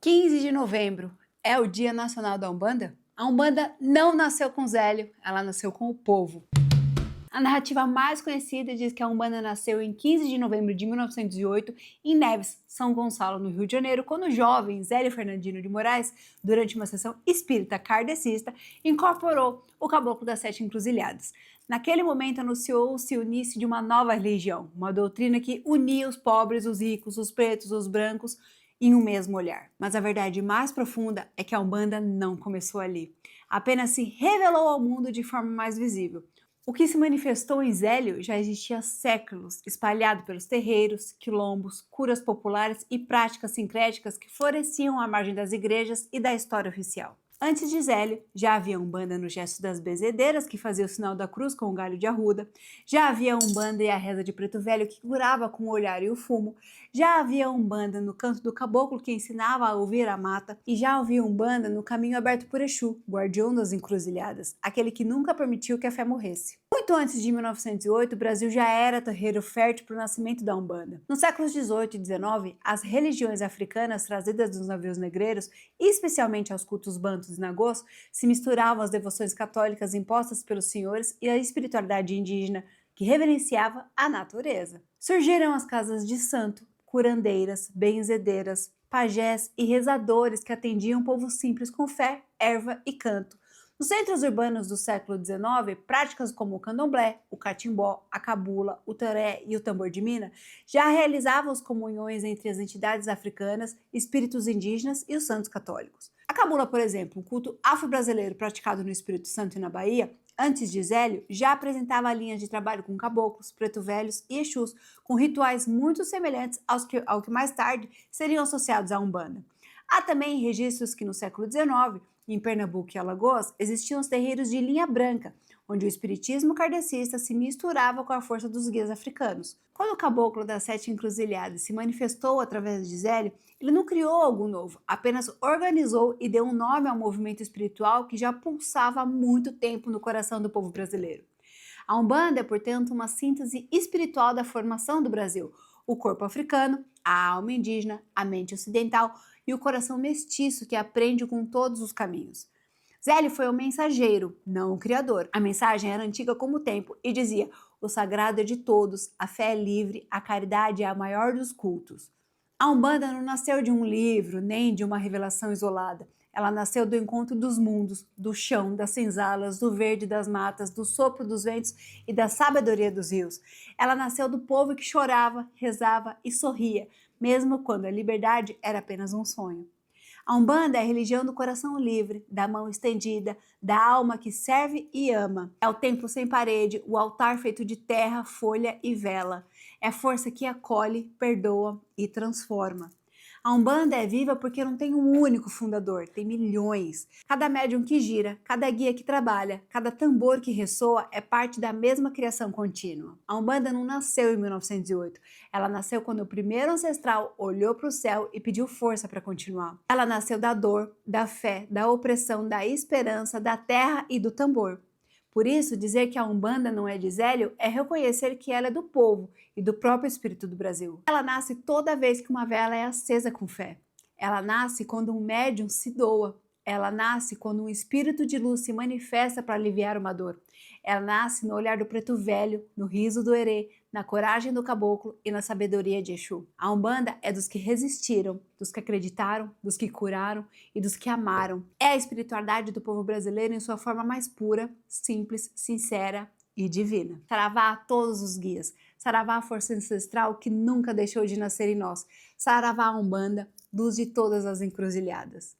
15 de novembro é o Dia Nacional da Umbanda? A Umbanda não nasceu com Zélio, ela nasceu com o povo. A narrativa mais conhecida diz que a Umbanda nasceu em 15 de novembro de 1908 em Neves, São Gonçalo, no Rio de Janeiro, quando o jovem Zélio Fernandino de Moraes, durante uma sessão espírita kardecista, incorporou o Caboclo das Sete Encruzilhadas. Naquele momento anunciou-se o início de uma nova religião, uma doutrina que unia os pobres, os ricos, os pretos, os brancos, em um mesmo olhar. Mas a verdade mais profunda é que a Umbanda não começou ali. Apenas se revelou ao mundo de forma mais visível. O que se manifestou em Zélio já existia há séculos, espalhado pelos terreiros, quilombos, curas populares e práticas sincréticas que floresciam à margem das igrejas e da história oficial. Antes de Zélio, já havia Umbanda no gesto das benzedeiras, que fazia o sinal da cruz com o galho de arruda, já havia Umbanda e a reza de preto velho, que curava com o olhar e o fumo, já havia Umbanda no canto do caboclo, que ensinava a ouvir a mata, e já havia Umbanda no caminho aberto por Exu, guardião das encruzilhadas, aquele que nunca permitiu que a fé morresse. Muito antes de 1908, o Brasil já era terreiro fértil para o nascimento da Umbanda. Nos séculos 18 e 19, as religiões africanas trazidas dos navios negreiros, especialmente aos cultos bantus e nagôs, se misturavam às devoções católicas impostas pelos senhores e à espiritualidade indígena, que reverenciava a natureza. Surgiram as casas de santo, curandeiras, benzedeiras, pajés e rezadores que atendiam o povo simples com fé, erva e canto. Nos centros urbanos do século XIX, práticas como o candomblé, o catimbó, a cabula, o toré e o tambor de mina já realizavam as comunhões entre as entidades africanas, espíritos indígenas e os santos católicos. A cabula, por exemplo, um culto afro-brasileiro praticado no Espírito Santo e na Bahia, antes de Zélio, já apresentava linhas de trabalho com caboclos, preto velhos e exus, com rituais muito semelhantes ao que mais tarde seriam associados à Umbanda. Há também registros que no século XIX, em Pernambuco e Alagoas, existiam os terreiros de linha branca, onde o espiritismo kardecista se misturava com a força dos guias africanos. Quando o caboclo das Sete Encruzilhadas se manifestou através de Zélio, ele não criou algo novo, apenas organizou e deu um nome ao movimento espiritual que já pulsava há muito tempo no coração do povo brasileiro. A Umbanda é, portanto, uma síntese espiritual da formação do Brasil, o corpo africano, a alma indígena, a mente ocidental e o coração mestiço que aprende com todos os caminhos. Zélio foi o mensageiro, não o criador. A mensagem era antiga como o tempo e dizia: o sagrado é de todos, a fé é livre, a caridade é a maior dos cultos. A Umbanda não nasceu de um livro, nem de uma revelação isolada. Ela nasceu do encontro dos mundos, do chão, das senzalas, do verde das matas, do sopro dos ventos e da sabedoria dos rios. Ela nasceu do povo que chorava, rezava e sorria, mesmo quando a liberdade era apenas um sonho. A Umbanda é a religião do coração livre, da mão estendida, da alma que serve e ama. É o templo sem parede, o altar feito de terra, folha e vela. É a força que acolhe, perdoa e transforma. A Umbanda é viva porque não tem um único fundador, tem milhões. Cada médium que gira, cada guia que trabalha, cada tambor que ressoa é parte da mesma criação contínua. A Umbanda não nasceu em 1908, ela nasceu quando o primeiro ancestral olhou para o céu e pediu força para continuar. Ela nasceu da dor, da fé, da opressão, da esperança, da terra e do tambor. Por isso, dizer que a Umbanda não é de Zélio é reconhecer que ela é do povo e do próprio espírito do Brasil. Ela nasce toda vez que uma vela é acesa com fé. Ela nasce quando um médium se doa. Ela nasce quando um espírito de luz se manifesta para aliviar uma dor. Ela nasce no olhar do preto velho, no riso do herê, na coragem do caboclo e na sabedoria de Exu. A Umbanda é dos que resistiram, dos que acreditaram, dos que curaram e dos que amaram. É a espiritualidade do povo brasileiro em sua forma mais pura, simples, sincera e divina. Saravá a todos os guias. Saravá a força ancestral que nunca deixou de nascer em nós. Saravá a Umbanda, luz de todas as encruzilhadas.